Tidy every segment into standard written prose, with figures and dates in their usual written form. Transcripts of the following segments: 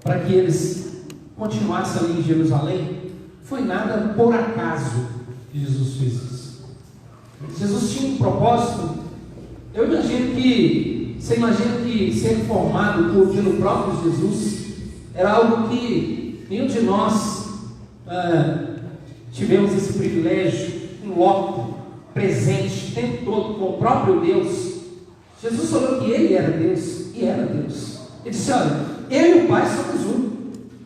para que eles continuassem ali em Jerusalém, foi nada por acaso que Jesus fez isso. Jesus tinha um propósito. Eu imagino que, você imagina que ser formado pelo próprio Jesus era algo que nenhum de nós tivemos esse privilégio, um loco, presente, o tempo todo com o próprio Deus. Jesus falou que Ele era Deus, e era Deus. Ele disse: olha, eu e o Pai somos um.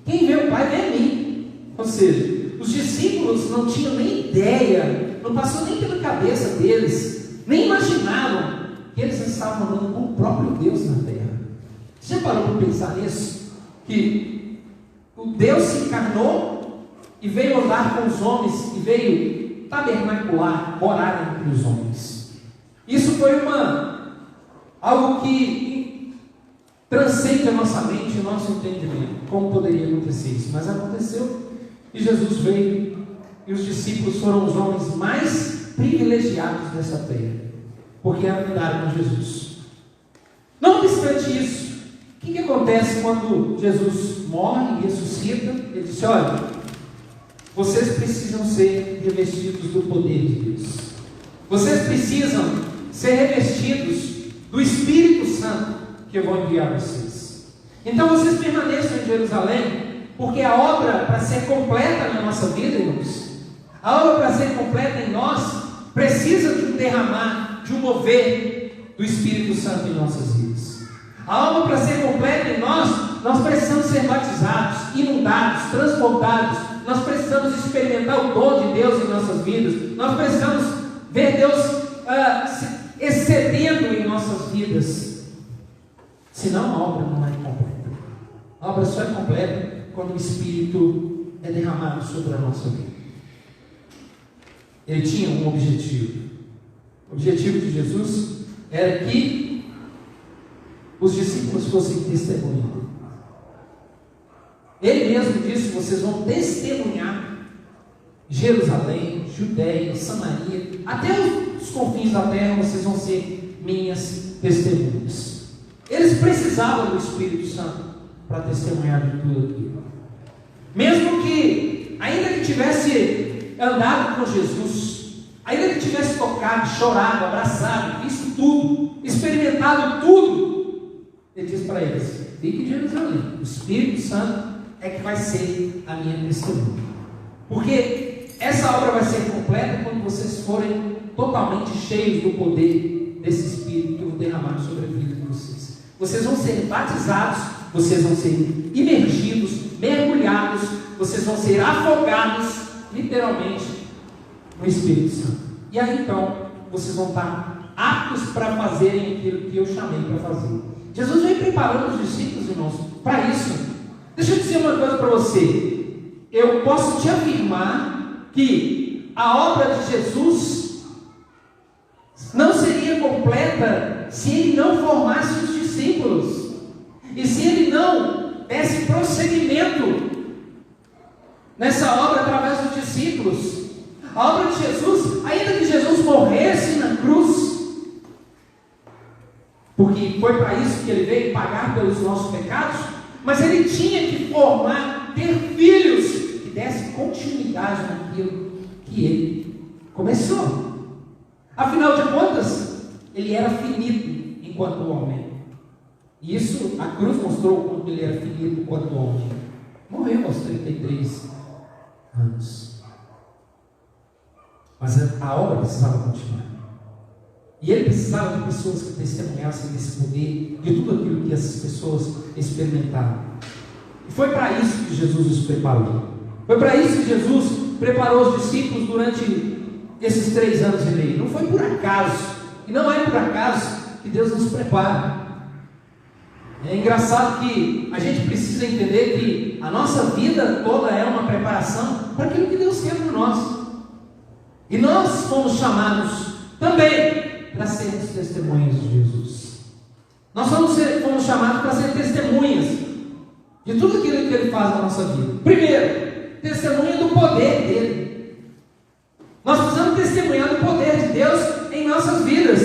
Quem vê o Pai vê a mim. Ou seja, os discípulos não tinham nem ideia, não passou nem pela cabeça deles, nem imaginavam que eles estavam andando com o próprio Deus na terra. Você já parou para pensar nisso? Que o Deus se encarnou e veio andar com os homens, e veio tabernacular, morar entre os homens. Isso foi algo que transcende a nossa mente e o nosso entendimento. Como poderia acontecer isso? Mas aconteceu, e Jesus veio, e os discípulos foram os homens mais privilegiados dessa terra, porque andaram com Jesus. Não obstante isso, o que acontece quando Jesus morre e ressuscita? Ele disse: olha, vocês precisam ser revestidos do poder de Deus. Vocês precisam ser revestidos do Espírito Santo que eu vou enviar a vocês. Então vocês permaneçam em Jerusalém, porque a obra para ser completa na nossa vida, irmãos, a obra para ser completa em nós, precisa de um derramar, de um mover do Espírito Santo em nossas vidas. A obra para ser completa em nós precisamos ser batizados, inundados, transportados. Nós precisamos experimentar o dom de Deus em nossas vidas. Nós precisamos ver Deus excedendo em nossas vidas. Senão a obra não é completa. A obra só é completa quando o Espírito é derramado sobre a nossa vida. Ele tinha um objetivo. O objetivo de Jesus era que os discípulos fossem testemunhas. Ele mesmo disse: vocês vão testemunhar Jerusalém, Judéia, Samaria, até os confins da terra. Vocês vão ser minhas testemunhas. Eles precisavam do Espírito Santo para testemunhar de tudo aquilo. Mesmo que, ainda que tivesse andado com Jesus, ainda que tivesse tocado, chorado, abraçado, visto tudo, experimentado tudo, ele diz para eles: fique em Jerusalém, o Espírito Santo é que vai ser a minha testemunha. Porque essa obra vai ser completa quando vocês forem totalmente cheios do poder desse Espírito que eu vou derramar sobre a vida de vocês. Vocês vão ser batizados, vocês vão ser imergidos, mergulhados, vocês vão ser afogados, literalmente, no Espírito Santo. E aí então, vocês vão estar aptos para fazerem aquilo que eu chamei para fazer. Jesus vem preparando os discípulos, irmãos, para isso. Deixa eu dizer uma coisa para você. Eu posso te afirmar que a obra de Jesus não seria completa se ele não formasse os discípulos, e se ele não desse prosseguimento nessa obra através dos discípulos. A obra de Jesus, ainda que Jesus morresse na cruz, porque foi para isso que ele veio pagar pelos nossos pecados, mas ele tinha que formar, ter filhos que dessem continuidade naquilo que ele começou. Afinal de contas, ele era finito enquanto homem. E isso, a cruz mostrou quanto ele era finito enquanto homem. Morreu aos 33 anos. Mas a obra precisava continuar. E ele precisava de pessoas que testemunhassem desse poder, de tudo aquilo que essas pessoas experimentaram. E foi para isso que Jesus os preparou. Foi para isso que Jesus preparou os discípulos durante esses 3 anos e meio. Não foi por acaso, e não é por acaso que Deus nos prepara. É engraçado que a gente precisa entender que a nossa vida toda é uma preparação para aquilo que Deus quer para nós. E nós fomos chamados também para sermos testemunhas de Jesus. Nós fomos chamados para ser testemunhas de tudo aquilo que Ele faz na nossa vida. Primeiro, testemunha do poder dEle. Nós precisamos testemunhar do poder de Deus em nossas vidas,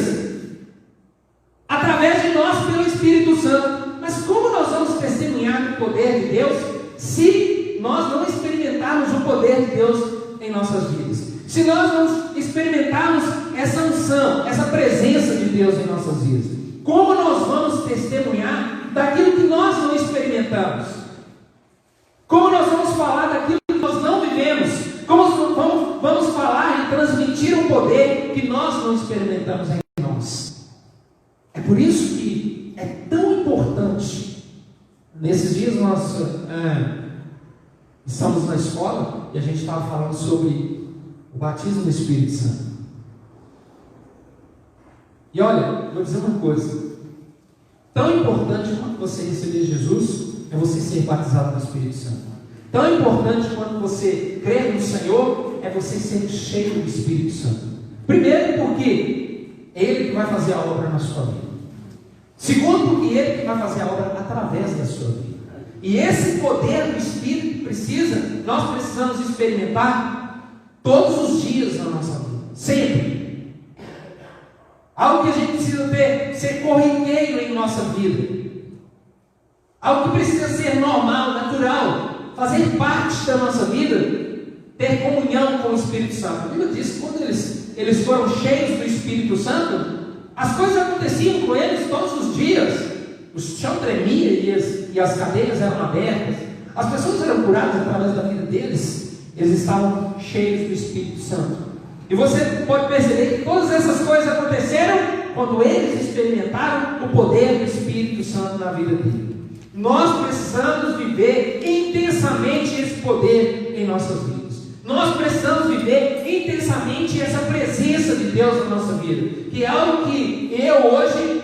através de nós, pelo Espírito Santo. Mas como nós vamos testemunhar do poder de de Deus se nós não experimentarmos o poder de Deus em nossas vidas. Se nós não experimentarmos essa unção, essa presença de Deus em nossas vidas, como nós vamos testemunhar daquilo que nós não experimentamos? Como nós vamos falar daquilo que nós não vivemos? Como vamos falar e transmitir um poder que nós não experimentamos em nós? É por isso que é tão importante. Nesses dias nós estamos na escola e a gente estava falando sobre o batismo do Espírito Santo. E olha, vou dizer uma coisa: tão importante quanto você receber Jesus é você ser batizado no Espírito Santo. Tão importante quanto você crer no Senhor é você ser cheio do Espírito Santo. Primeiro, porque é Ele que vai fazer a obra na sua vida. Segundo, porque Ele que vai fazer a obra através da sua vida. E esse poder do Espírito nós precisamos experimentar todos os dias na nossa vida. Sempre. Algo que a gente precisa ser corriqueiro em nossa vida. Algo que precisa ser normal, natural, fazer parte da nossa vida, ter comunhão com o Espírito Santo. A Bíblia diz que quando eles foram cheios do Espírito Santo, as coisas aconteciam com eles todos os dias. O chão tremia e as cadeias eram abertas. As pessoas eram curadas através da vida deles. Eles estavam cheios do Espírito Santo. E você pode perceber que todas essas coisas aconteceram quando eles experimentaram o poder do Espírito Santo na vida deles. Nós precisamos viver intensamente esse poder em nossas vidas. Nós precisamos viver intensamente essa presença de Deus na nossa vida, que é algo que eu hoje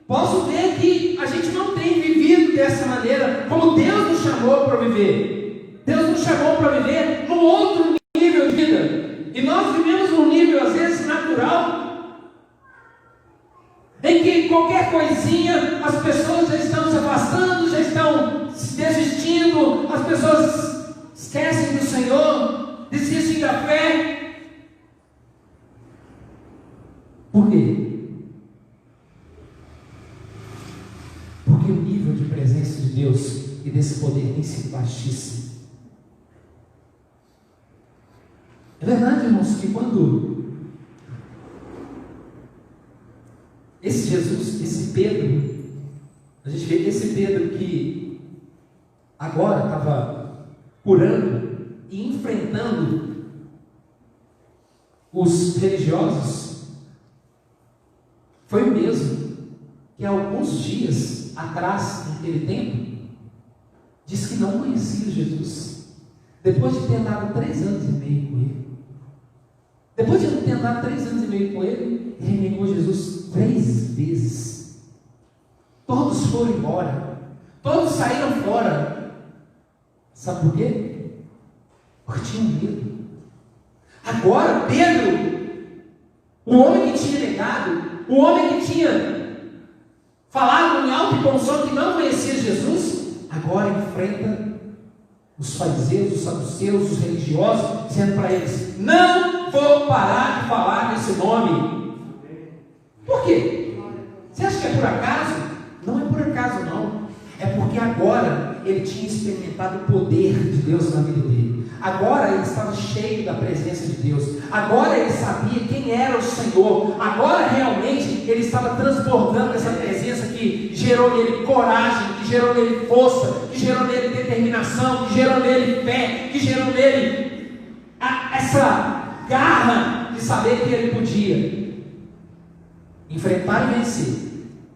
posso ver que a gente não tem vivido dessa maneira, como Deus nos chamou para viver. Deus nos chamou para viver num outro nível de vida, e nós vivemos num nível às vezes natural, em que qualquer coisinha as pessoas já estão se afastando, já estão se desistindo, as pessoas esquecem do Senhor, desistem da fé. Por quê? Porque o nível de presença de Deus e desse poder tem sido baixíssimo. É verdade, irmãos, que quando esse Jesus, esse Pedro, a gente vê esse Pedro que agora estava curando e enfrentando os religiosos, foi o mesmo que há alguns dias atrás, naquele tempo, disse que não conhecia Jesus, depois de ter andado 3 anos e meio com ele. Depois de ter andado 3 anos e meio com ele, ele negou Jesus 3 vezes. Todos foram embora, todos saíram fora. Sabe por quê? Porque tinham medo. Agora Pedro, o homem que tinha negado, o homem que tinha falado em alto e bom som que não conhecia Jesus, agora enfrenta os fariseus, os saduceus, os religiosos, dizendo para eles: não vou parar de falar nesse nome. Por quê? Você acha que é por acaso? Não é por acaso, não. É porque agora ele tinha experimentado o poder de Deus na vida dele. Agora ele estava cheio da presença de Deus. Agora ele sabia quem era o Senhor. Agora realmente ele estava transbordando essa presença que gerou nele coragem, que gerou nele força, que gerou nele determinação, que gerou nele fé, que gerou nele essa garra de saber que ele podia enfrentar e vencer.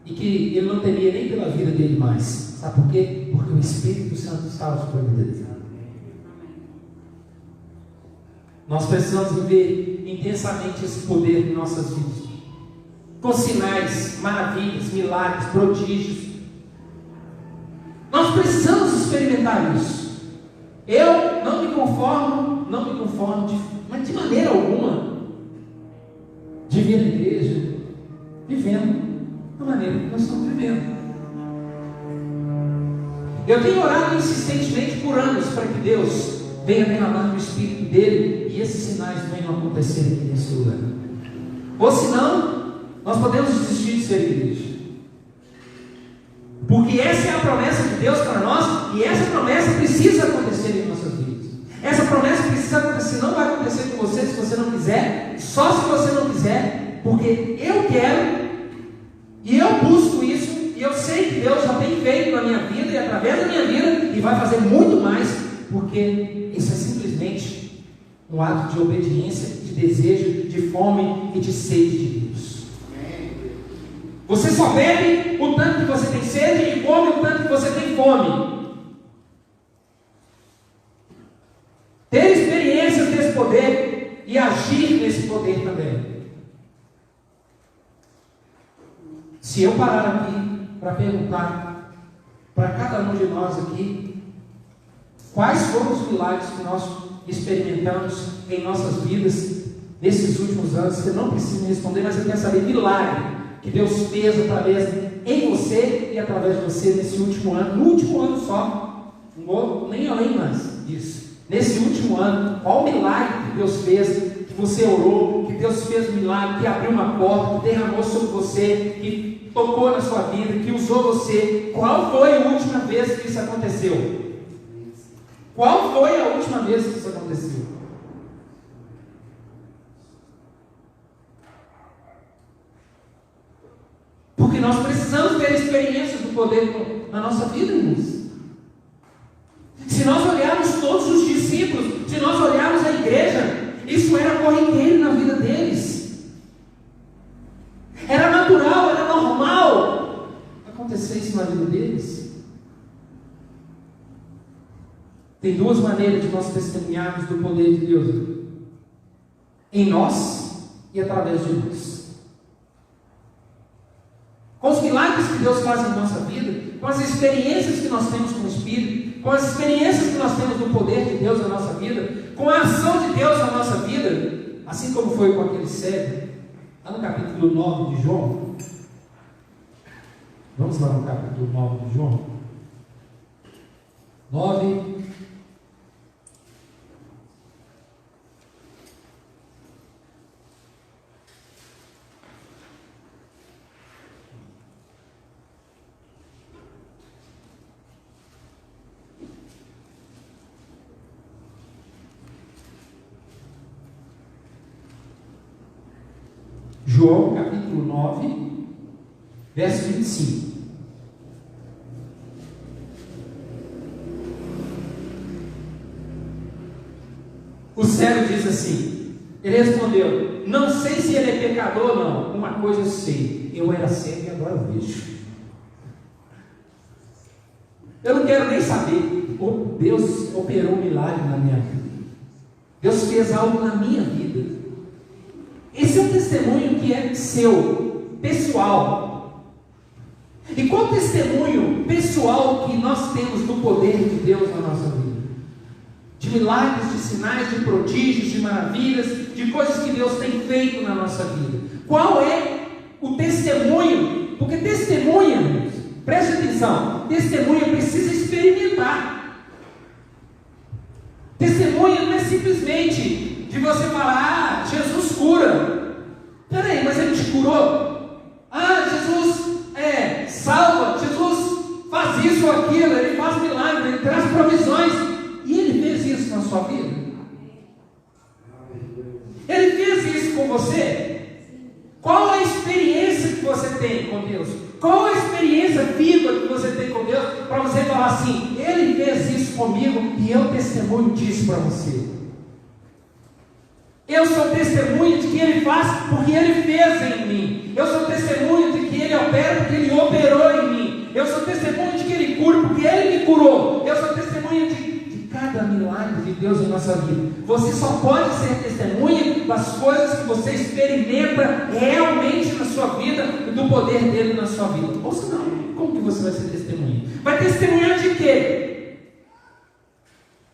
E que ele não temia nem pela vida dele mais. Sabe por quê? Porque o Espírito Santo estava sobre a vida dele. Nós precisamos viver intensamente esse poder em nossas vidas, com sinais, maravilhas, milagres, prodígios. Nós precisamos experimentar isso. Eu não me conformo mas de maneira alguma de vir à igreja vivendo da maneira que nós estamos vivendo. Eu tenho orado insistentemente por anos para que Deus venha derramar no Espírito dele e esses sinais venham acontecer aqui nesse lugar. Ou senão, nós podemos desistir de ser igreja. Porque essa é a promessa de Deus para nós, e essa promessa precisa acontecer em nossas vidas. Essa promessa precisa acontecer, não vai acontecer com você se você não quiser, só se você não quiser, porque eu quero, e eu busco isso, e eu sei que Deus já tem feito na minha vida, e através da minha vida, e vai fazer muito mais, porque isso é simplesmente um ato de obediência, de desejo, de fome e de sede de Deus. Você só bebe o tanto que você tem sede e come o tanto que você tem fome. Ter experiências desse poder e agir nesse poder também. Se eu parar aqui para perguntar para cada um de nós aqui, quais foram os milagres que nós experimentamos em nossas vidas nesses últimos anos, você não precisa me responder, mas eu quero saber milagre que Deus fez através em você e através de você nesse último ano, no último ano só, não vou nem além mais disso. Nesse último ano, qual o milagre que Deus fez, que você orou, que Deus fez um milagre, que abriu uma porta, que derramou sobre você, que tocou na sua vida, que usou você. Qual foi a última vez que isso aconteceu? Qual foi a última vez que isso aconteceu? Porque nós precisamos ter experiências do poder na nossa vida, irmãos. Se nós olharmos todos os discípulos, se nós olharmos a igreja, isso era corriqueiro na vida deles. Era natural, era normal acontecer isso na vida deles. Tem duas maneiras de nós testemunharmos do poder de Deus: em nós e através de nós. Com os milagres que Deus faz em nossa vida, com as experiências que nós temos com o Espírito, com as experiências que nós temos do poder de Deus na nossa vida, com a ação de Deus na nossa vida, assim como foi com aquele cego, lá no capítulo 9 de João. Vamos lá no capítulo 9 de João. 9. João, capítulo 9, verso 25. O cego diz assim, ele respondeu: não sei se ele é pecador ou não, uma coisa eu sei, eu era cego e agora eu vejo. Eu não quero nem saber, Deus operou um milagre na minha vida, Deus fez algo na minha vida. Esse é um testemunho que é seu, pessoal. E qual testemunho pessoal que nós temos do poder de Deus na nossa vida? De milagres, de sinais, de prodígios, de maravilhas, de coisas que Deus tem feito na nossa vida. Qual é o testemunho? Porque testemunha, preste atenção, testemunha precisa experimentar. Testemunha não é simplesmente de você falar: Jesus cura. Peraí, mas ele te curou? Jesus salva, Jesus faz isso ou aquilo, ele faz milagre, ele traz provisões. E ele fez isso na sua vida? Ele fez isso com você? Qual a experiência que você tem com Deus? Qual a experiência viva que você tem com Deus para você falar assim: ele fez isso comigo e eu testemunho disso para você? Eu sou testemunha de que Ele faz porque Ele fez em mim. Eu sou testemunha de que Ele opera porque Ele operou em mim. Eu sou testemunha de que Ele cura porque Ele me curou. Eu sou testemunha de cada milagre de Deus em nossa vida. Você só pode ser testemunha das coisas que você experimenta realmente na sua vida e do poder dele na sua vida. Ou senão, como que você vai ser testemunha? Vai testemunhar de quê?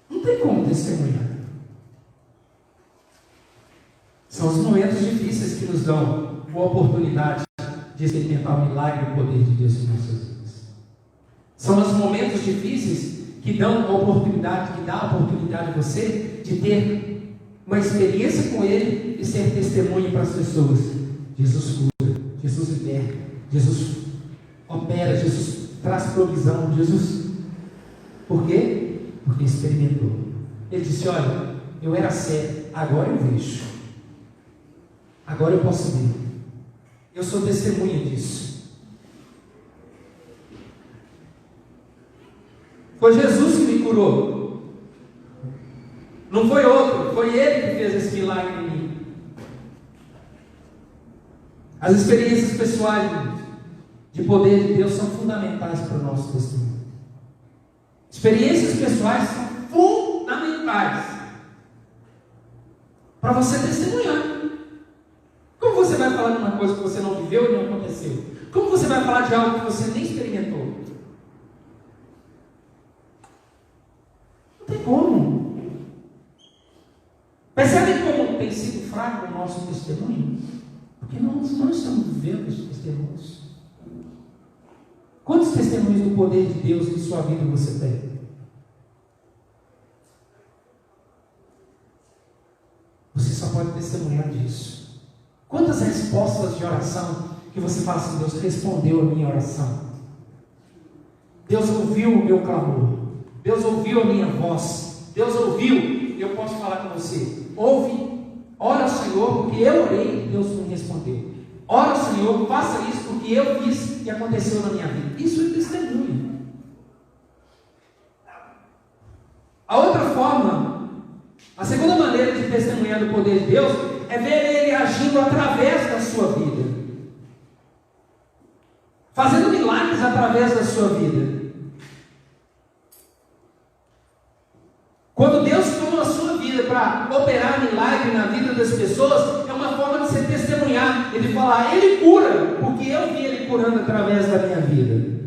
Não tem como testemunhar. São os momentos difíceis que nos dão a oportunidade de experimentar o milagre e o poder de Deus em nossas vidas. São os momentos difíceis que dão a oportunidade, que dá a oportunidade a você de ter uma experiência com Ele e ser testemunha para as pessoas. Jesus cura, Jesus liberta, Jesus opera, Jesus traz provisão. Jesus, por quê? Porque experimentou. Ele disse: olha, eu era cego, agora eu vejo, agora eu posso ver, eu sou testemunha disso. Foi Jesus que me curou, não foi outro, foi Ele que fez esse milagre em mim. As experiências pessoais de poder de Deus são fundamentais para o nosso testemunho. Experiências pessoais são fundamentais para você testemunhar. Como você vai falar de uma coisa que você não viveu e não aconteceu? Como você vai falar de algo que você nem experimentou? Não tem como. Percebem como tem sido fraco o nosso testemunho? Porque nós não estamos vivendo esses testemunhos. Quantos testemunhos do poder de Deus em sua vida você tem? Você só pode testemunhar disso. Quantas respostas de oração que você fala assim: Deus respondeu a minha oração, Deus ouviu o meu clamor, Deus ouviu a minha voz, Deus ouviu. Eu posso falar com você: ouve, ora Senhor, porque eu orei e Deus me respondeu. Ora Senhor, faça isso porque eu fiz e aconteceu na minha vida. Isso é testemunho. A outra forma, a segunda maneira de testemunhar do poder de Deus é ver Ele agindo através da sua vida, fazendo milagres através da sua vida. Quando Deus toma a sua vida para operar milagre na vida das pessoas, é uma forma de você testemunhar. Ele fala: Ele cura, porque eu vi Ele curando através da minha vida.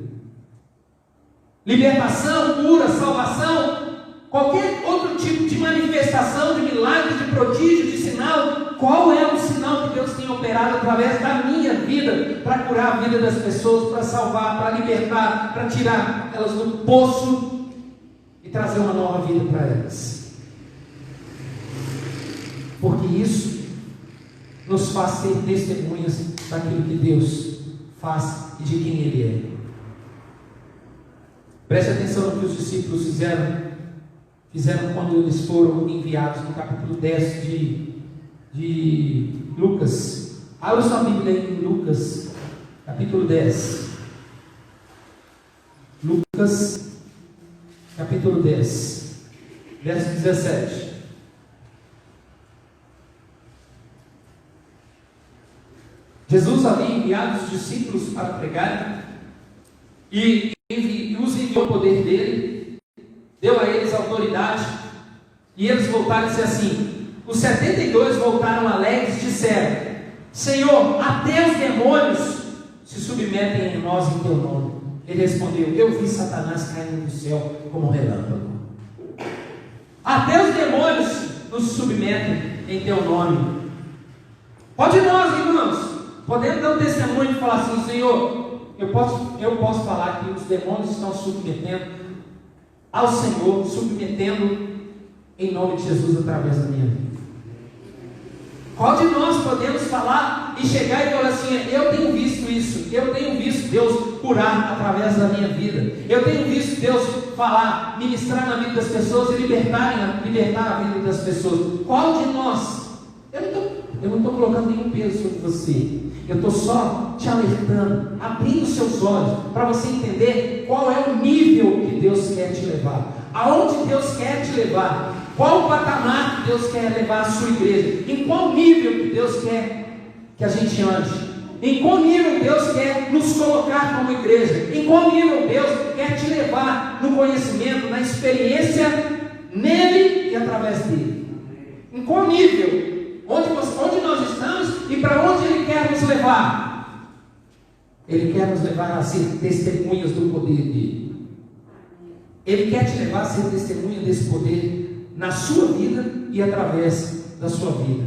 Libertação, cura, salvação, qualquer outro tipo de manifestação, de milagre, de prodígio, de sinal. Qual é o sinal que Deus tem operado através da minha vida para curar a vida das pessoas, para salvar, para libertar, para tirar elas do poço e trazer uma nova vida para elas? Porque isso nos faz ser testemunhas daquilo que Deus faz e de quem Ele é. Preste atenção no que os discípulos fizeram quando eles foram enviados, no capítulo 10 de Lucas. Abra sua Bíblia em Lucas, capítulo 10. Lucas, capítulo 10, verso 17. Jesus havia enviado os discípulos para pregar e os enviou o poder dele, deu a eles autoridade, e eles voltaram e disseram assim: os 72 voltaram alegres e disseram: Senhor, até os demônios se submetem em nós em teu nome. Ele respondeu: eu vi Satanás caindo do céu como um relâmpago. Até os demônios nos submetem em teu nome. Pode nós, irmãos, podemos dar um testemunho e falar assim: Senhor, eu posso falar que os demônios estão submetendo ao Senhor, submetendo em nome de Jesus através da minha vida. Qual de nós podemos falar e chegar e falar assim: eu tenho visto isso, eu tenho visto Deus curar através da minha vida, eu tenho visto Deus falar, ministrar na vida das pessoas e libertar a vida das pessoas? Qual de nós? Eu não estou colocando nenhum peso sobre você, eu estou só te alertando, abrindo seus olhos para você entender qual é o nível que Deus quer te levar, aonde Deus quer te levar, qual o patamar que Deus quer levar a sua igreja, em qual nível que Deus quer que a gente ande, em qual nível Deus quer nos colocar como igreja, em qual nível Deus quer te levar no conhecimento, na experiência nele e através dele. Em qual nível? Onde nós estamos e para onde Ele quer nos levar? Ele quer nos levar a ser testemunhas do poder dele. Ele quer te levar a ser testemunha desse poder na sua vida e através da sua vida.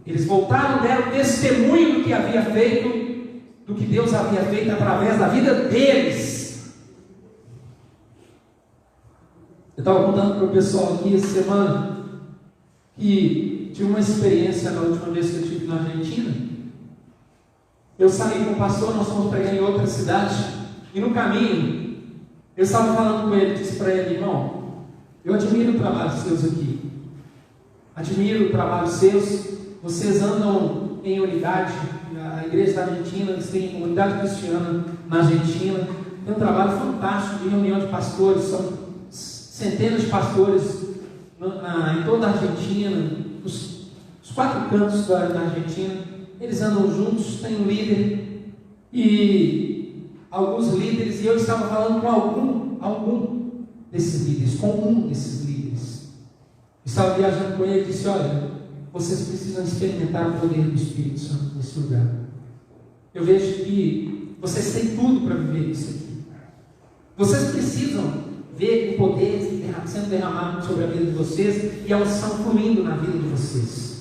Eles voltaram, deram testemunho do que havia feito, do que Deus havia feito através da vida deles. Eu estava contando para o pessoal aqui essa semana que tive uma experiência na última vez que eu estive na Argentina. Eu saí com o pastor, nós fomos pregar em outra cidade, e no caminho Eu estava falando com ele, disse para ele: irmão, eu admiro o trabalho seus aqui, admiro o trabalho seus, vocês andam em unidade, a igreja da Argentina, eles têm comunidade cristiana na Argentina, tem um trabalho fantástico de reunião de pastores, são centenas de pastores em toda a Argentina, os 4 cantos da Argentina, eles andam juntos, tem um líder e alguns líderes, e eu estava falando com algum desses líderes, com um desses líderes. Estava viajando com ele e disse: olha, vocês precisam experimentar o poder do Espírito Santo nesse lugar. Eu vejo que vocês têm tudo para viver isso aqui. Vocês precisam ver o poder sendo derramado sobre a vida de vocês e a unção fluindo na vida de vocês.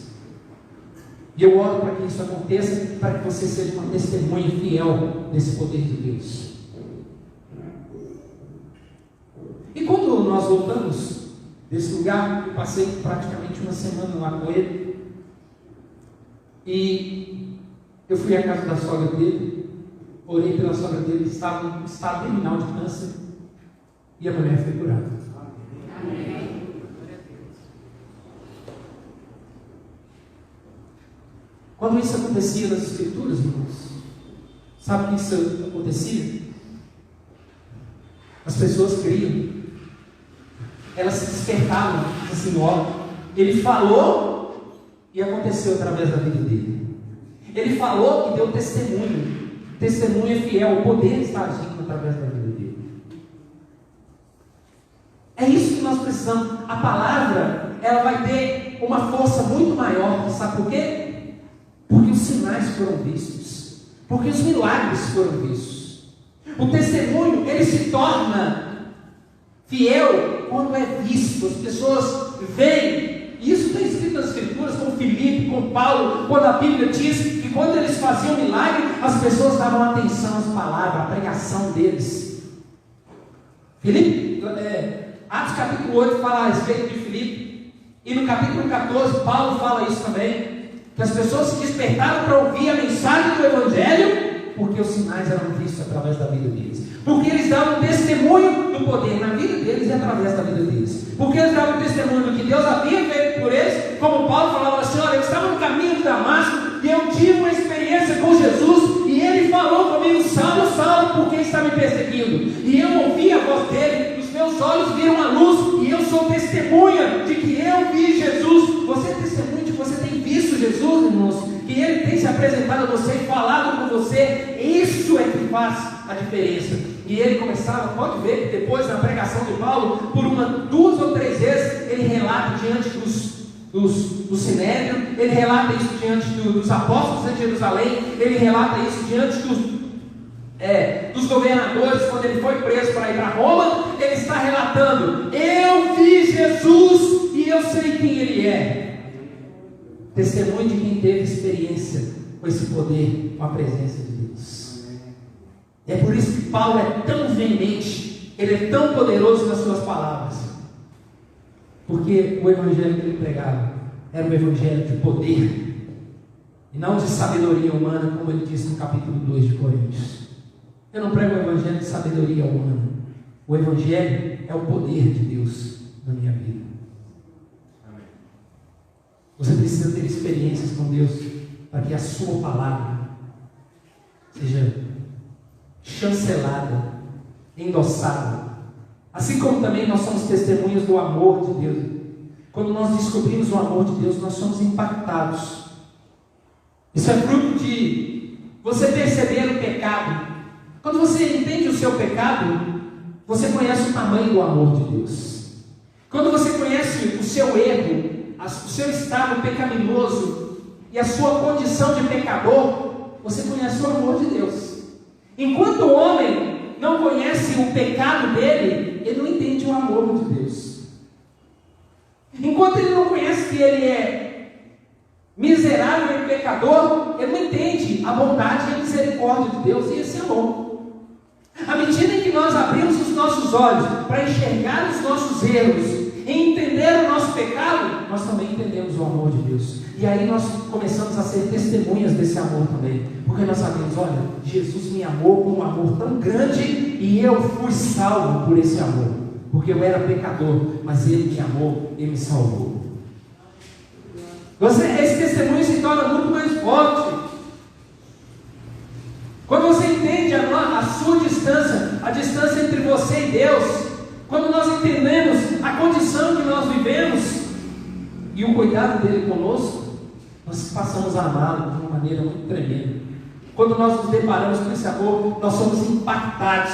E eu oro para que isso aconteça, para que você seja uma testemunha fiel desse poder de Deus. E quando nós voltamos desse lugar, eu passei praticamente uma semana lá com ele, e eu fui à casa da sogra dele, orei pela sogra dele, estava em estado terminal de câncer, e a mulher foi curada. Amém. Quando isso acontecia nas Escrituras, irmãos, sabe o que isso acontecia? As pessoas criam, elas se despertavam, assim: ó, ele falou e aconteceu através da vida dele. Ele falou e deu testemunho. Testemunho é fiel, o poder está agindo através da vida dele. É isso que nós precisamos. A palavra, ela vai ter uma força muito maior. Sabe por quê? Porque os sinais foram vistos, porque os milagres foram vistos. O testemunho, ele se torna fiel quando é visto. As pessoas veem. Isso está escrito nas Escrituras, com Filipe, com Paulo, quando a Bíblia diz que quando eles faziam milagre, as pessoas davam atenção às palavras, à pregação deles. Filipe, Atos capítulo 8 fala a respeito de Filipe, e no capítulo 14 Paulo fala isso também, que as pessoas se despertaram para ouvir a mensagem do Evangelho, porque os sinais eram vistos através da vida deles, porque eles davam testemunho do poder na vida deles e através da vida deles, porque eles davam testemunho do que Deus havia feito por eles, como Paulo falava assim: olha, eu estava no caminho de Damasco, e eu tive uma experiência com Jesus, e ele falou comigo: Saulo, Saulo, por que está me perseguindo? E eu ouvi a voz dele, os meus olhos viram a luz, e eu sou testemunha de que eu vi Jesus. Você é testemunha de que você tem visto Jesus, irmãos, que ele tem se apresentado a você e falado com você. Isso é que faz a diferença. E ele começava, pode ver que depois na pregação de Paulo, por 2 ou 3 vezes, ele relata diante do Sinédrio, ele relata isso diante dos apóstolos em Jerusalém, ele relata isso diante dos governadores, quando ele foi preso para ir para Roma. Ele está relatando: eu vi Jesus e eu sei quem ele é. Testemunho de quem teve experiência com esse poder, com a presença de Deus. É por isso que Paulo é tão veemente, ele é tão poderoso nas suas palavras, porque o evangelho que ele pregava era um evangelho de poder e não de sabedoria humana, como ele disse no capítulo 2 de Coríntios. Eu não prego o evangelho de sabedoria humana. O evangelho é o poder de Deus na minha vida. Amém. Você precisa ter experiências com Deus para que a sua palavra seja chancelada, endossada. Assim como também nós somos testemunhas do amor de Deus. Quando nós descobrimos o amor de Deus, nós somos impactados. Isso é fruto de você perceber o pecado. Quando você entende o seu pecado, você conhece o tamanho do amor de Deus. Quando você conhece o seu erro, o seu estado pecaminoso e a sua condição de pecador, você conhece o amor de Deus. Enquanto o homem não conhece o pecado dele, ele não entende o amor de Deus. Enquanto ele não conhece que ele é miserável e pecador, ele não entende a bondade e a misericórdia de Deus e esse amor. À medida em que nós abrimos os nossos olhos para enxergar os nossos erros e entender o nosso pecado, nós também entendemos o amor de Deus. E aí nós começamos a ser testemunhas desse amor também. Porque nós sabemos, olha, Jesus me amou com um amor tão grande e eu fui salvo por esse amor. Porque eu era pecador, mas Ele me amou e me salvou. Esse testemunho se torna muito mais forte. Quando você entende a sua distância, a distância entre você e Deus, quando nós entendemos a condição que nós vivemos e o cuidado dele conosco, nós passamos a amá-lo de uma maneira muito tremenda. Quando nós nos deparamos com esse amor, nós somos impactados,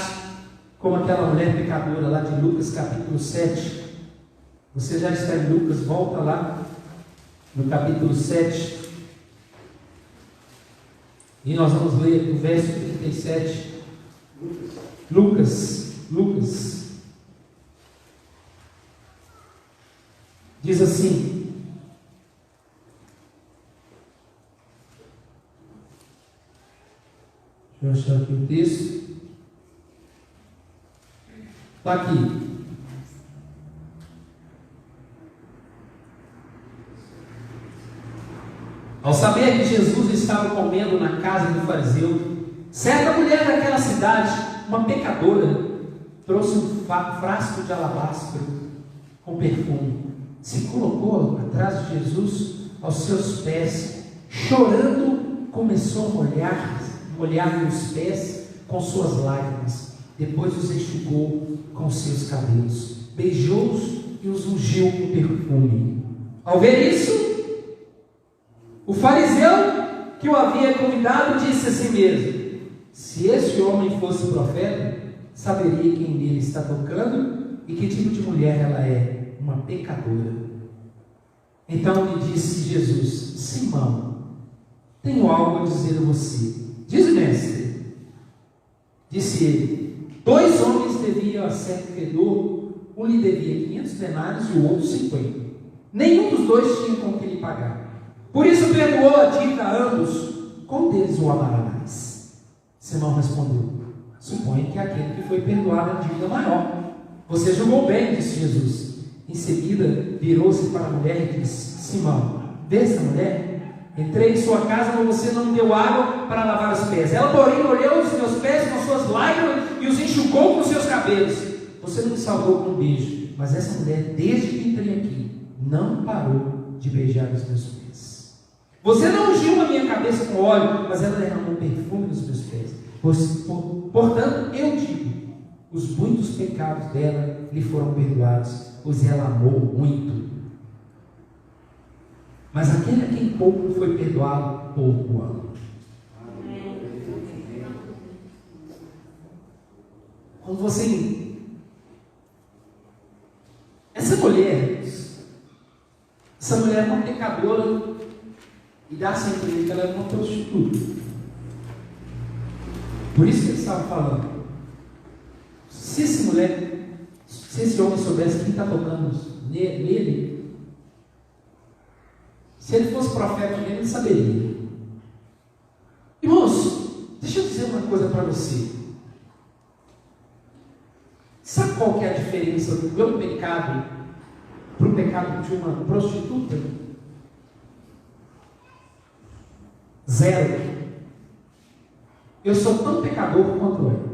como aquela mulher pecadora lá de Lucas capítulo 7. Você já está em Lucas, volta lá no capítulo 7. E nós vamos ler o verso 37. Lucas. Diz assim: deixa eu achar aqui o texto. Está aqui. Ao saber que Jesus estava comendo na casa do fariseu, certa mulher daquela cidade, uma pecadora, trouxe um frasco de alabastro com perfume, se colocou atrás de Jesus aos seus pés, chorando, começou a molhar-lhe os pés com suas lágrimas, depois os enxugou com seus cabelos, beijou-os e os ungiu com perfume. Ao ver isso, o fariseu que o havia convidado disse a si mesmo: se este homem fosse profeta, saberia quem nele está tocando e que tipo de mulher ela é, uma pecadora. Então lhe disse Jesus: Simão, tenho algo a dizer a você. Diz, mestre. Disse ele: 2 homens deviam a certo credor, um lhe devia 500 denários e o outro 50. Nenhum dos dois tinha com que lhe pagar. Por isso perdoou a dívida a ambos. Qual deles o amará mais? Simão respondeu: suponho que aquele que foi perdoado a dívida maior. Você julgou bem, disse Jesus. Em seguida virou-se para a mulher e disse: Simão, vê essa mulher? Entrei em sua casa, mas você não me deu água para lavar os pés. Ela, porém, molhou os meus pés com suas lágrimas e os enxugou com seus cabelos. Você não me salvou com um beijo, mas essa mulher, desde que entrei aqui, não parou de beijar os meus pés. Você não ungiu a minha cabeça com óleo, mas ela derramou perfume nos meus pés. Portanto, eu digo: os muitos pecados dela lhe foram perdoados, pois ela amou muito. Mas aquele a quem pouco foi perdoado, pouco ama. Quando você... Essa mulher é uma pecadora, e dá-se a entender que ela é uma prostituta. Por isso que ele estava falando: se esse homem soubesse quem está tocando nele, se ele fosse profeta mesmo, ele saberia. Irmãos, deixa eu dizer uma coisa para você. Sabe qual que é a diferença do meu pecado para o pecado de uma prostituta? 0. Eu sou tão pecador quanto ela.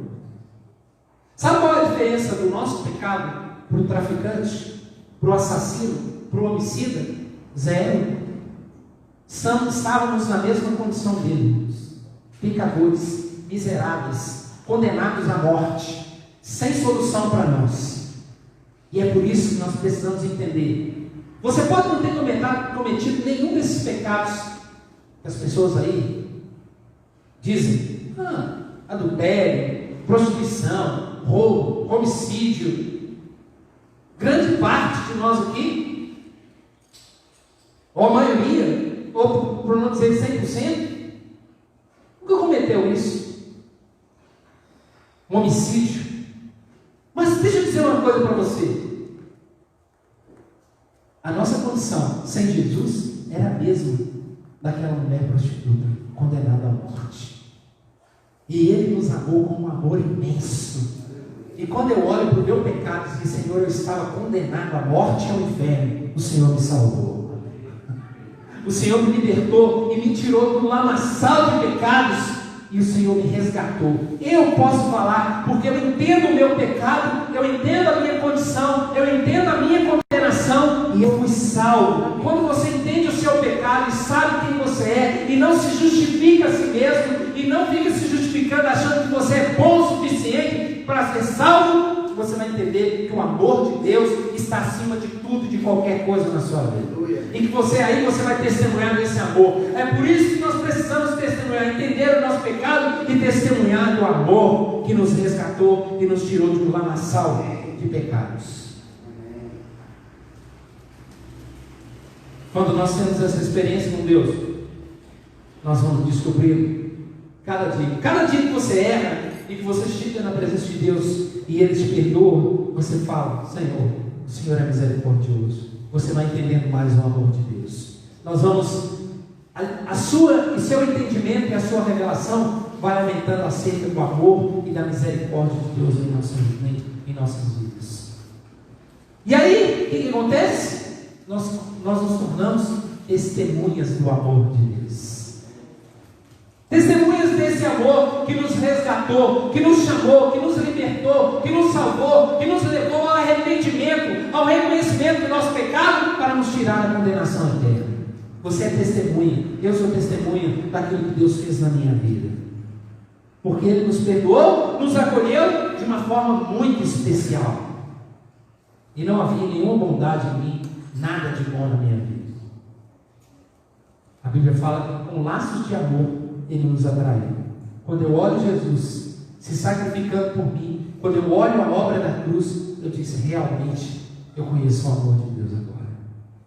Sabe qual é a diferença do nosso pecado para o traficante, para o assassino, para o homicida? 0. Estávamos na mesma condição deles, pecadores, miseráveis, condenados à morte, sem solução para nós. E é por isso que nós precisamos entender. Você pode não ter cometido nenhum desses pecados que as pessoas aí dizem: adultério, prostituição, roubo, homicídio. Grande parte de nós aqui, ou a maioria, ou por não dizer 100%, nunca cometeu isso. Um homicídio. Mas deixa eu dizer uma coisa para você: a nossa condição sem Jesus era a mesma daquela mulher prostituta condenada à morte. E Ele nos amou com um amor imenso. E quando eu olho para o meu pecado e digo, Senhor, eu estava condenado à morte e ao inferno, o Senhor me salvou. O Senhor me libertou e me tirou do lamaçal de pecados, e o Senhor me resgatou. Eu posso falar, porque eu entendo o meu pecado, eu entendo a minha condição, eu entendo a minha condenação, e eu fui salvo. Quando você entende o seu pecado e sabe quem você é, e não se justifica a si mesmo, e não fica se justificando achando que você é bom o suficiente para ser salvo, você vai entender que o amor de Deus está acima de tudo, de qualquer coisa na sua vida. E que você vai testemunhar desse amor. É por isso que nós precisamos testemunhar, entender o nosso pecado e testemunhar do amor que nos resgatou e nos tirou de um lamaçal de pecados. Quando nós temos essa experiência com Deus, nós vamos descobrir cada dia que você erra e que você chega na presença de Deus e Ele te perdoa, você fala, Senhor, o Senhor é misericordioso. Você vai entendendo mais o amor de Deus. Nós vamos, o seu entendimento e a sua revelação vai aumentando acerca do amor e da misericórdia de Deus em nossas vidas. E aí, o que acontece? Nós nos tornamos testemunhas do amor de Deus. Testemunhas desse amor que nos resgatou, que nos chamou, que nos libertou, que nos salvou, que nos levou ao arrependimento, ao reconhecimento do nosso pecado, para nos tirar da condenação eterna. Você é testemunha, eu sou testemunha daquilo que Deus fez na minha vida. Porque Ele nos perdoou, nos acolheu de uma forma muito especial. E não havia nenhuma bondade em mim, nada de bom na minha vida. A Bíblia fala que com laços de amor Ele nos atraiu. Quando eu olho Jesus se sacrificando por mim, quando eu olho a obra da cruz, eu disse, realmente eu conheço o amor de Deus agora.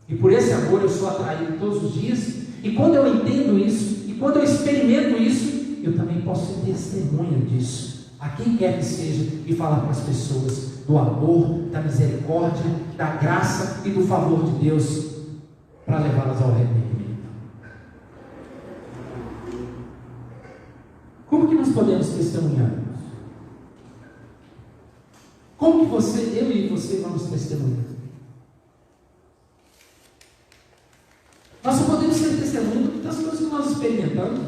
E por esse amor eu sou atraído todos os dias. E quando eu entendo isso, e quando eu experimento isso, eu também posso ser testemunha disso, a quem quer que seja, e falar para as pessoas do amor, da misericórdia, da graça e do favor de Deus, para levá-las ao arrependimento. Como que nós podemos testemunhar? Como que eu e você vamos testemunhar? Nós só podemos ser testemunha das coisas que nós experimentamos.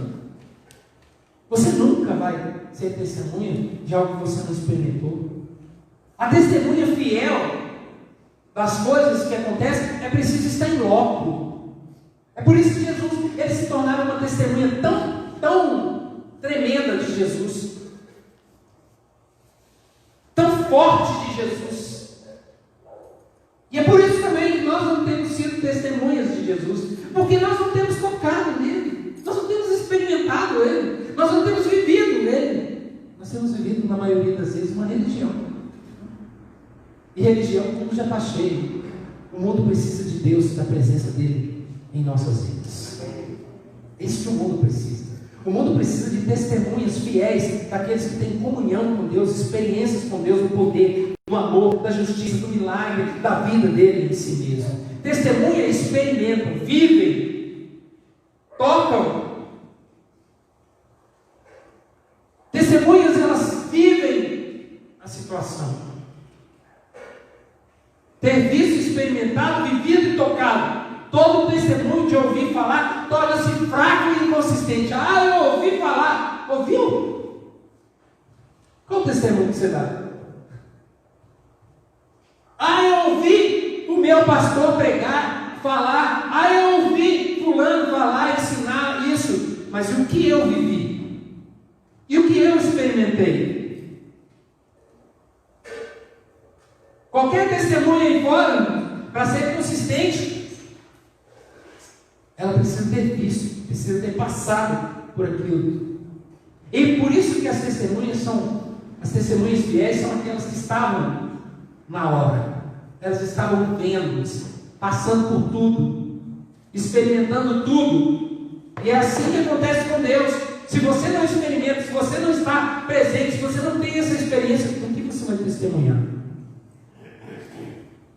Você nunca vai ser testemunha de algo que você não experimentou. A testemunha fiel das coisas que acontecem é preciso estar em loco. É por isso que Jesus, ele se tornara uma testemunha tão tremenda de Jesus, tão forte de Jesus. E é por isso também que nós não temos sido testemunhas de Jesus, porque nós não temos tocado nele, nós não temos experimentado ele, nós não temos vivido nele. Nós temos vivido, na maioria das vezes, uma religião. E religião, o mundo já está cheio. O mundo precisa de Deus, da presença dele em nossas vidas. É isso que o mundo precisa. O mundo precisa de testemunhas fiéis, daqueles que têm comunhão com Deus, experiências com Deus, do poder, do amor, da justiça, do milagre, da vida dele em si mesmo. Testemunha, experimentam, vivem, tocam. Testemunhas, elas vivem a situação. Ter visto, experimentado, vivido e tocado. Todo testemunho de ouvir falar torna-se fraco e inconsistente. Ah, eu ouvi falar. Ouviu? Qual testemunho que você dá? Ah, eu ouvi o meu pastor pregar, falar. Ah, eu ouvi fulano falar, ensinar isso. Mas o que eu vivi? E o que eu experimentei? Qualquer testemunha aí fora, para ser consistente, ela precisa ter visto, precisa ter passado por aquilo. E por isso que as testemunhas fiéis são aquelas que estavam na hora. Elas estavam vendo, passando por tudo, experimentando tudo. E é assim que acontece com Deus. Se você não experimenta, se você não está presente, se você não tem essa experiência, com que você vai testemunhar?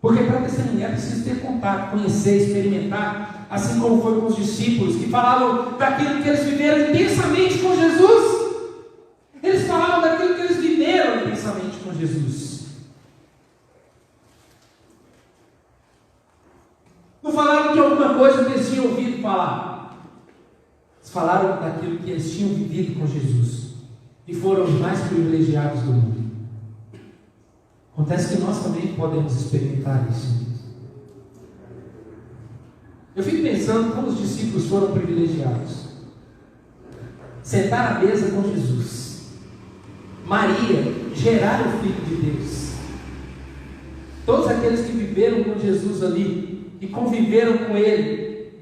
Porque para testemunhar é preciso ter contato, conhecer, experimentar, assim como foi com os discípulos, que falavam daquilo que eles viveram intensamente com Jesus. Eles falavam daquilo que eles viveram intensamente com Jesus. Não falaram de alguma coisa que eles tinham ouvido falar. Eles falaram daquilo que eles tinham vivido com Jesus. E foram os mais privilegiados do mundo. Acontece que nós também podemos experimentar isso. Eu fico pensando como os discípulos foram privilegiados. Sentar à mesa com Jesus. Maria, gerar o Filho de Deus. Todos aqueles que viveram com Jesus ali e conviveram com Ele.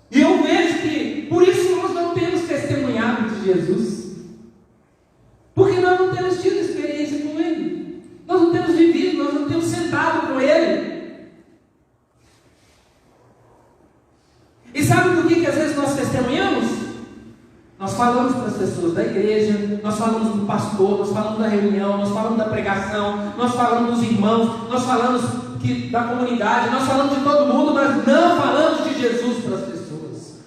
E eu vejo que por isso nós não temos testemunhado de Jesus. Porque nós não temos tido experiência com Ele. Nós não temos vivido, nós não temos sentado com Ele. E sabe do que às vezes nós testemunhamos? Nós falamos para as pessoas da igreja, nós falamos do pastor, nós falamos da reunião, nós falamos da pregação, nós falamos dos irmãos, nós falamos da comunidade, nós falamos de todo mundo, mas não falamos de Jesus para as pessoas.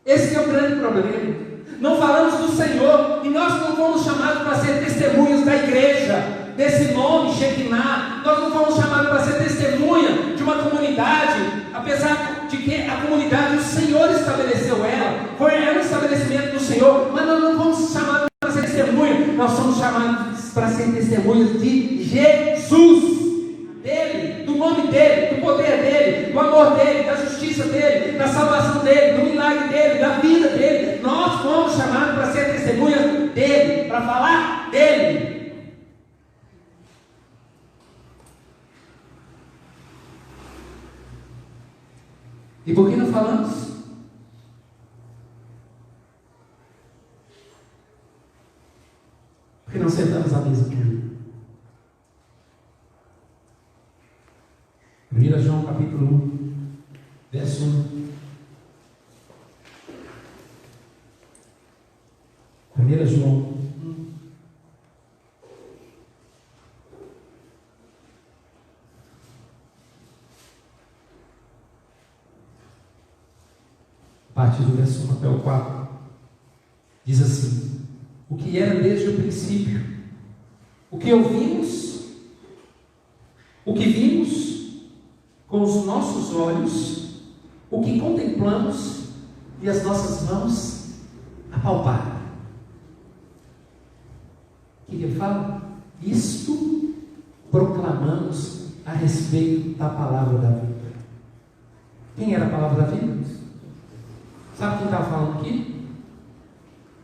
Esse é o grande problema. Não falamos do Senhor, e nós não fomos chamados para ser testemunhas da igreja, desse nome, Shekinah. Nós não fomos chamados para ser testemunha de uma comunidade, apesar de que a comunidade, o Senhor estabeleceu ela, foi um estabelecimento do Senhor, mas nós não fomos chamados para ser testemunha, nós somos chamados para ser testemunhas de Jesus, dele, do nome dele, do poder dele, do amor dele, da justiça dele, da salvação dele, do milagre dele, da vida dele. Nós fomos chamados para ser testemunhas dele, para falar dele. E por que não falamos? Porque não sentamos à mesa com Ele. 1 João capítulo 1, verso 1. 1 João 1. A partir do verso 1 até o 4, diz assim: o que era desde o princípio, o que ouvimos, o que vimos com os nossos olhos, o que contemplamos e as nossas mãos apalparam. O que ele fala? Isto proclamamos a respeito da palavra da vida. Quem era a palavra da vida? Sabe quem estava falando aqui?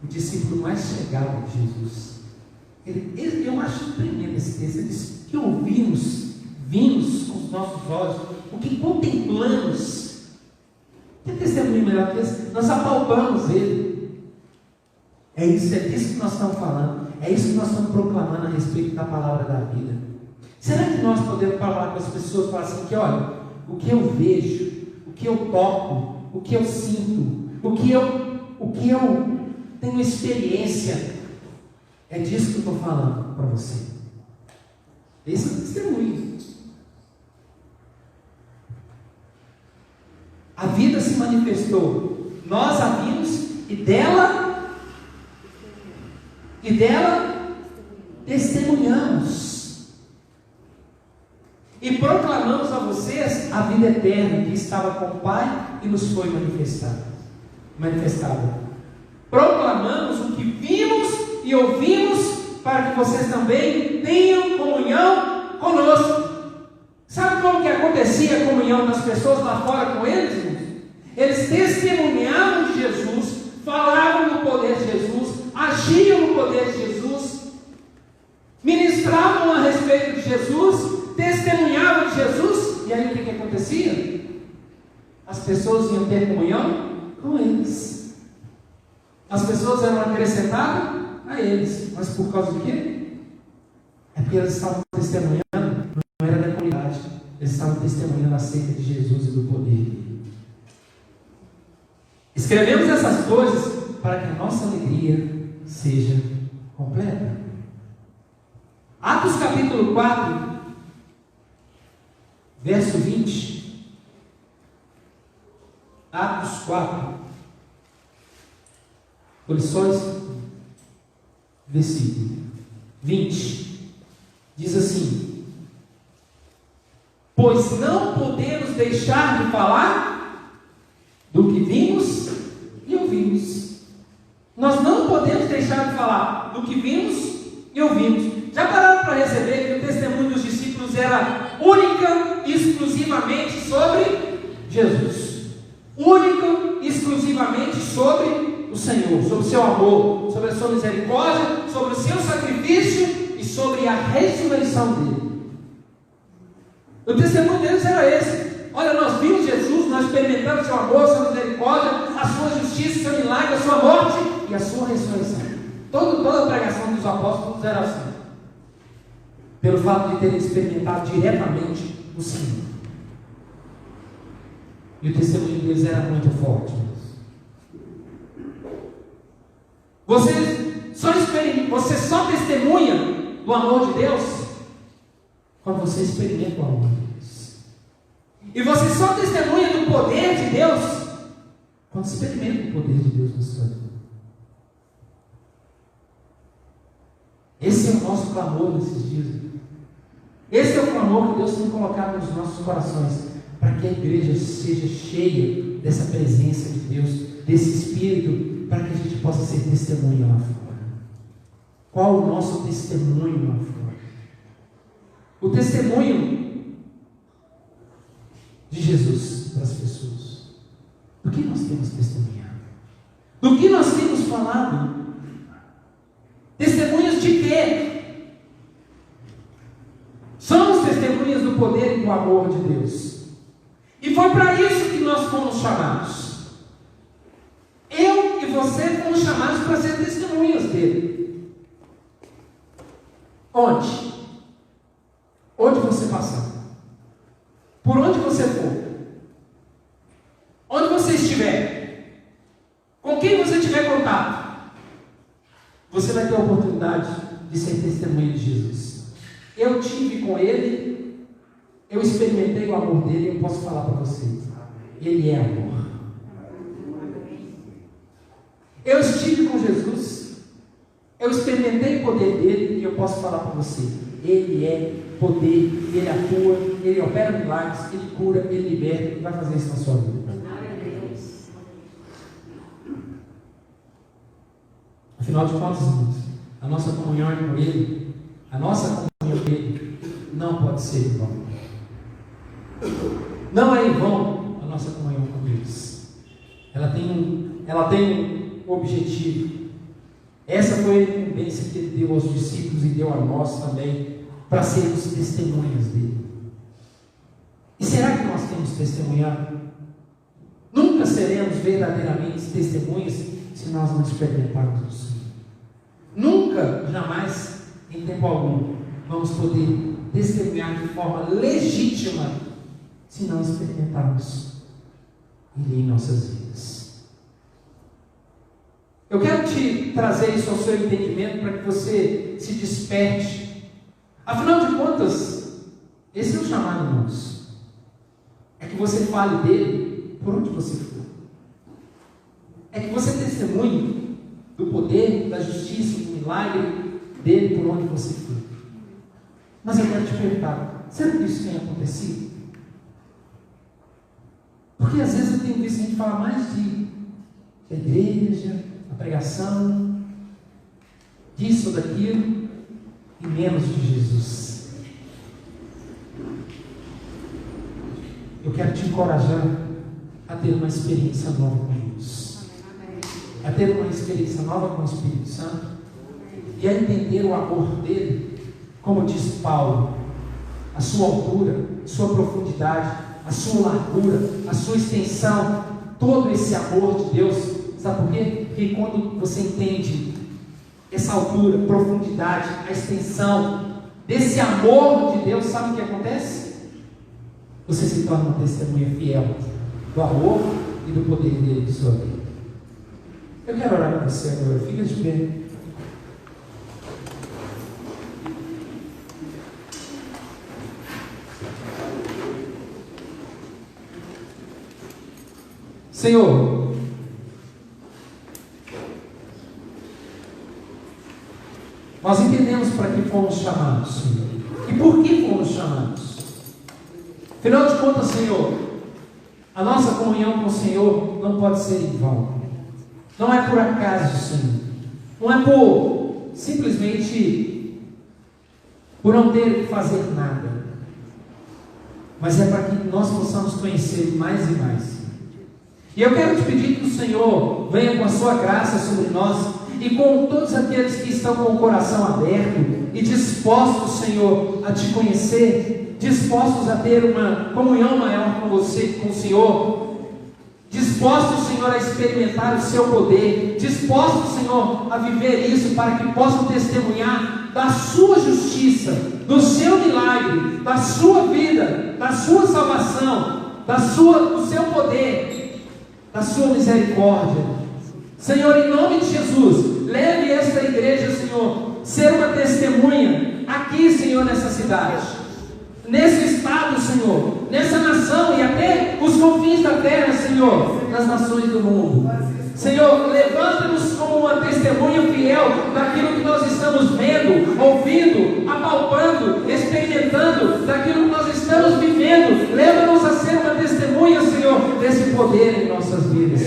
O discípulo mais chegado de Jesus. Eu acho tremendo esse texto. Ele diz que ouvimos, vimos com os nossos olhos, o que contemplamos. Tem testemunho melhor que esse? Nós apalpamos ele. É disso que nós estamos falando. É isso que nós estamos proclamando a respeito da palavra da vida. Será que nós podemos falar com as pessoas e falar assim, que olha, o que eu vejo, o que eu toco, o que eu sinto, o que eu tenho experiência, é disso que eu estou falando para você. Esse é o testemunho. A vida se manifestou, nós a vimos e dela testemunhamos e proclamamos a vocês a vida eterna que estava com o Pai e nos foi manifestada. Proclamamos o que vimos e ouvimos, para que vocês também tenham comunhão conosco. Sabe como que acontecia a comunhão das pessoas lá fora com eles, irmãos? Eles testemunhavam de Jesus, falavam no poder de Jesus, agiam no poder de Jesus, ministravam a respeito de Jesus, testemunhavam de Jesus, e aí o que acontecia? As pessoas iam ter comunhão com eles. As pessoas eram acrescentadas a eles. Mas por causa de quê? É porque eles estavam testemunhando, não era da comunidade, eles estavam testemunhando acerca de Jesus e do poder dele. Escrevemos essas coisas para que a nossa alegria seja completa. Atos capítulo 4, verso 20. Atos 4, Colossões, versículo 20, diz assim: pois não podemos deixar de falar do que vimos e ouvimos. Nós não podemos deixar de falar do que vimos e ouvimos. Já pararam para receber que o testemunho dos discípulos era única e exclusivamente sobre Jesus? Única e exclusivamente sobre o Senhor, sobre o seu amor, sobre a sua misericórdia, sobre o seu sacrifício e sobre a ressurreição dele. O testemunho deles era esse. Olha, nós vimos Jesus, nós experimentamos seu amor, sua misericórdia, a sua justiça, seu milagre, a sua morte e a sua ressurreição. Toda a pregação dos apóstolos era assim, pelo fato de terem experimentado diretamente o Senhor. E o testemunho deles era muito forte. Você só testemunha do amor de Deus quando você experimenta o amor de Deus. E você só testemunha do poder de Deus quando experimenta o poder de Deus na sua vida. Esse é o nosso clamor nesses dias. Esse é o clamor que Deus tem colocado nos nossos corações, para que a igreja seja cheia dessa presença de Deus, desse Espírito, para que a gente possa ser testemunha lá fora. Qual o nosso testemunho lá fora? O testemunho de Jesus para as pessoas. Do que nós temos testemunhado? Do que nós temos falado? Testemunhas de quê? Somos testemunhas do poder e do amor de Deus. E foi para isso que nós fomos chamados. Eu e você fomos chamados para ser testemunhas dele. Onde? Onde você passar. Por onde você for. Onde você estiver. Com quem você tiver contato. Você vai ter a oportunidade de ser testemunha de Jesus. Eu tive com ele, eu experimentei o amor dele, eu posso falar para você. Ele é amor. Eu estive com Jesus, eu experimentei o poder dele e eu posso falar para você. Ele é poder, ele atua, ele opera milagres, ele cura, ele liberta, ele vai fazer isso na sua vida. Afinal de contas, irmãos, a nossa comunhão com ele, a nossa comunhão com ele não pode ser em vão. Não é em vão a nossa comunhão com Deus. Ela tem um objetivo. Essa foi a incumbência que ele deu aos discípulos e deu a nós também, para sermos testemunhas dele. E será que nós temos testemunhado? Nunca seremos verdadeiramente testemunhas se nós não experimentarmos o Senhor. Nunca, jamais, em tempo algum, vamos poder testemunhar de forma legítima se não experimentarmos Ele em nossas vidas. Eu quero te trazer isso ao seu entendimento para que você se desperte. Afinal de contas, esse é o chamado, irmãos. É que você fale dele por onde você for. É que você testemunhe do poder, da justiça, do milagre dele por onde você for. Mas eu quero te perguntar, será que isso tem acontecido? Porque às vezes eu tenho visto a gente falar mais de igreja, a pregação, disso ou daquilo, e menos de Jesus. Eu quero te encorajar a ter uma experiência nova com Deus, a ter uma experiência nova com o Espírito Santo, e a entender o amor dele, como diz Paulo, a sua altura, a sua profundidade, a sua largura, a sua extensão, todo esse amor de Deus. Sabe por quê? Porque quando você entende essa altura, profundidade, a extensão desse amor de Deus, sabe o que acontece? Você se torna uma testemunha fiel do amor e do poder dele em sua vida. Eu quero orar para você agora, fica de pé. Senhor, nós entendemos para que fomos chamados, Senhor, e por que fomos chamados. Afinal de contas, Senhor, a nossa comunhão com o Senhor não pode ser em vão. Não é por acaso, Senhor. Não é por simplesmente por não ter que fazer nada. Mas é para que nós possamos conhecer mais e mais. E eu quero te pedir que o Senhor venha com a sua graça sobre nós e com todos aqueles que estão com o coração aberto e dispostos, Senhor, a te conhecer, dispostos a ter uma comunhão maior com você, com o Senhor, dispostos, Senhor, a experimentar o seu poder, dispostos, Senhor, a viver isso para que possam testemunhar da sua justiça, do seu milagre, da sua vida, da sua salvação, do seu poder, da sua misericórdia. Senhor, em nome de Jesus, leve esta igreja, Senhor, ser uma testemunha aqui, Senhor, nessa cidade, nesse estado, Senhor, nessa nação e até os confins da terra, Senhor, nas nações do mundo. Senhor, levanta-nos como uma testemunha fiel daquilo que nós estamos vendo, ouvindo, apalpando, experimentando, daquilo que nós estamos vivendo. Leva-nos a ser uma testemunha, Senhor, desse poder em nossas vidas.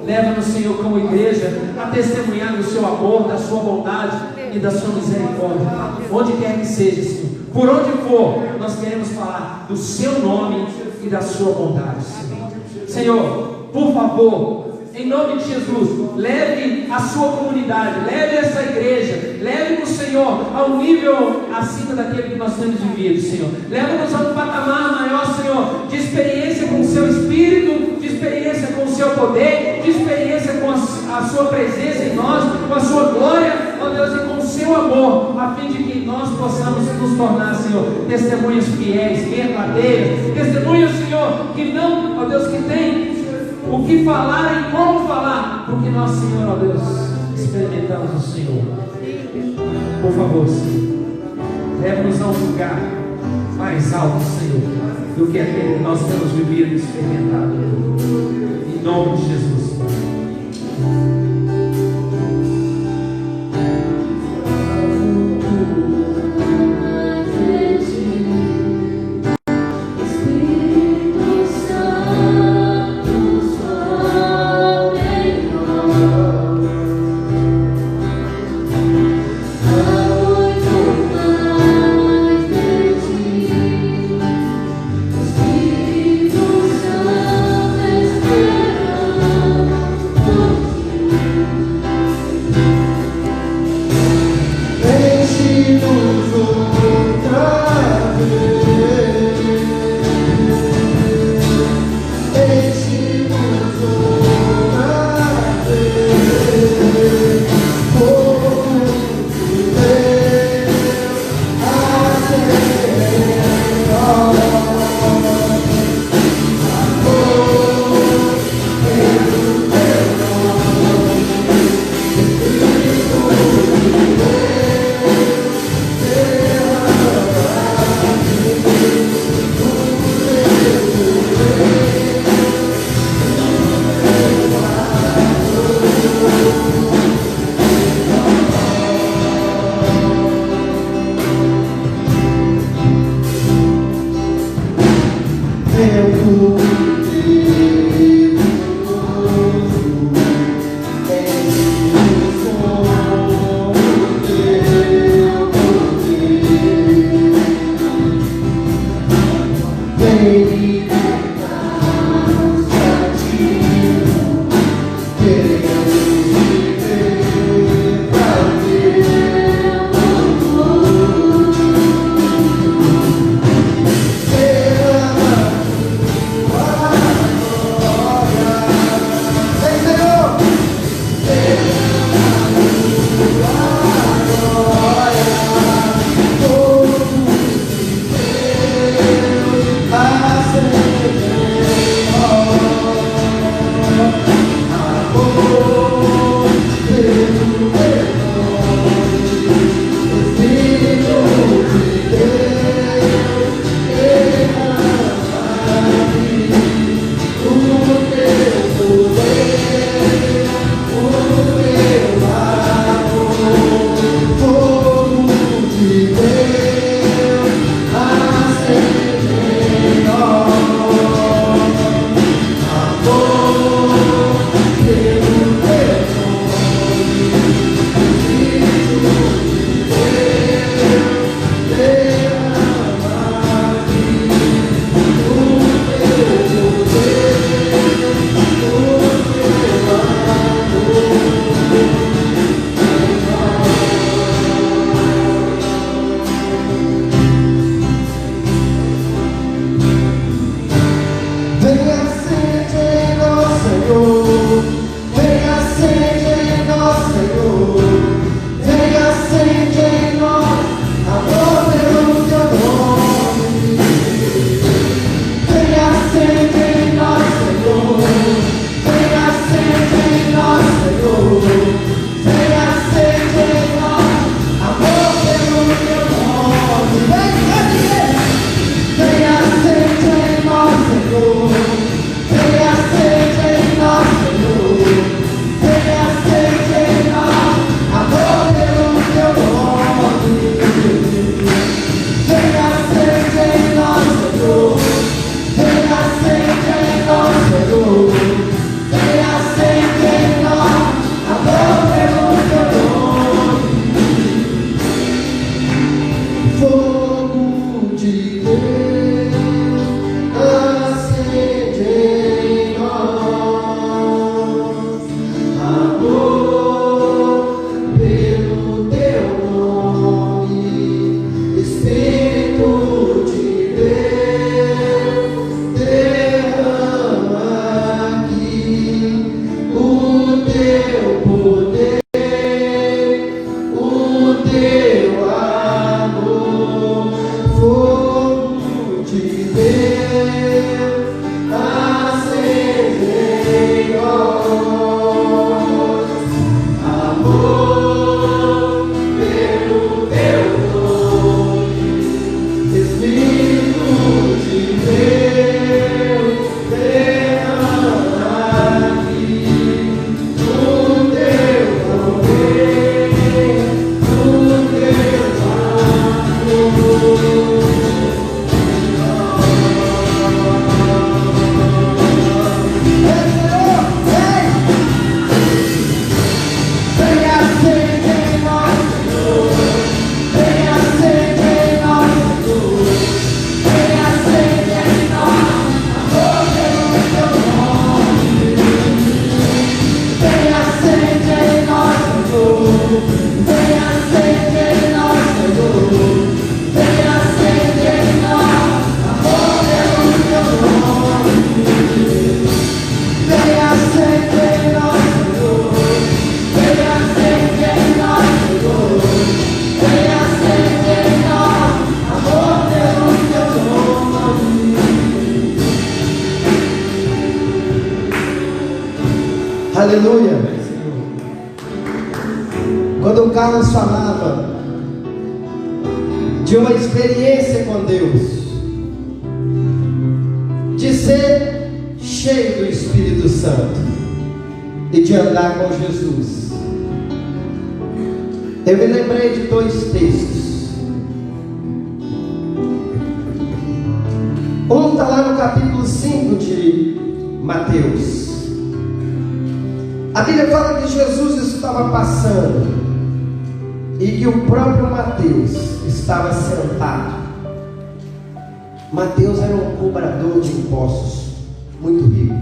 Leva-nos, Senhor, como igreja, a testemunhar do seu amor, da sua bondade e da sua misericórdia. Onde quer que seja, Senhor, por onde for, nós queremos falar do seu nome e da sua bondade, Senhor. Senhor, por favor, em nome de Jesus, leve a sua comunidade, leve essa igreja, leve-nos, Senhor, ao nível acima daquele que nós temos vivido, Senhor. Leva-nos a um patamar maior, Senhor, de experiência com o seu Espírito, de experiência com o seu poder, de experiência com a sua presença em nós, com a sua glória, ó Deus, e com o seu amor, a fim de que nós possamos nos tornar, Senhor, testemunhas fiéis, verdadeiras, testemunhas, Senhor, que não, ó Deus, que tem o que falar e como falar, porque nós, Senhor, ó Deus, experimentamos o Senhor. Por favor, Senhor, leve-nos a um lugar mais alto, Senhor, do que aquele que nós temos vivido e experimentado. Em nome de Jesus. Aleluia. Quando o Carlos falava de uma experiência com Deus, de ser cheio do Espírito Santo e de andar com Jesus, eu me lembrei de dois textos. Um está lá no capítulo 5 de Mateus. A Bíblia fala que Jesus estava passando e que o próprio Mateus estava sentado. Mateus era um cobrador de impostos, muito rico.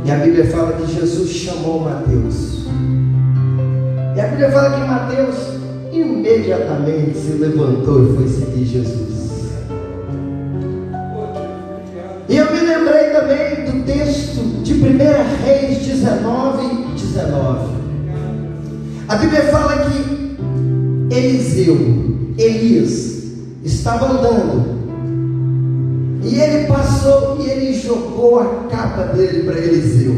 E a Bíblia fala que Jesus chamou Mateus. E a Bíblia fala que Mateus imediatamente se levantou e foi seguir Jesus. E eu me lembrei também do texto de 1 Reis 19:19. A Bíblia fala que Elias, estava andando, e ele passou e ele jogou a capa dele para Eliseu.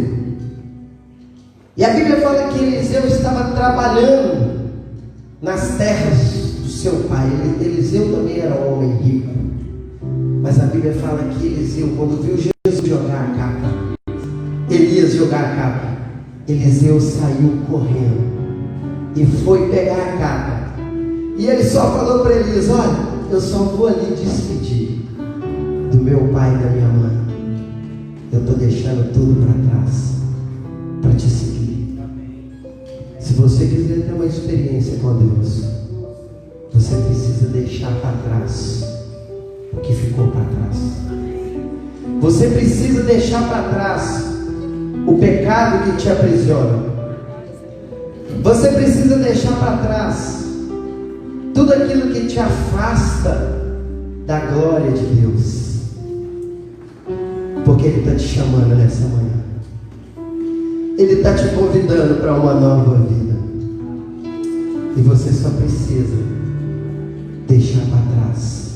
E a Bíblia fala que Eliseu estava trabalhando nas terras do seu pai. Eliseu também era um homem rico. Mas a Bíblia fala que Eliseu, quando viu Jesus jogar a capa, Elias jogar a capa, Eliseu saiu correndo e foi pegar a capa. E ele só falou para Elias: olha, eu só vou ali despedir do meu pai e da minha mãe. Eu estou deixando tudo para trás para te seguir. Se você quiser ter uma experiência com Deus, você precisa deixar para trás o que ficou para trás. Você precisa deixar para trás o pecado que te aprisiona. Você precisa deixar para trás tudo aquilo que te afasta da glória de Deus. Porque Ele está te chamando nessa manhã. Ele está te convidando para uma nova vida. E você só precisa deixar para trás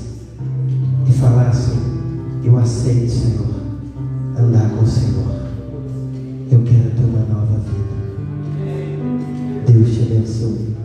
e falar assim: eu aceito, Senhor, andar com o Senhor. Eu quero ter uma nova vida. Deus te abençoe.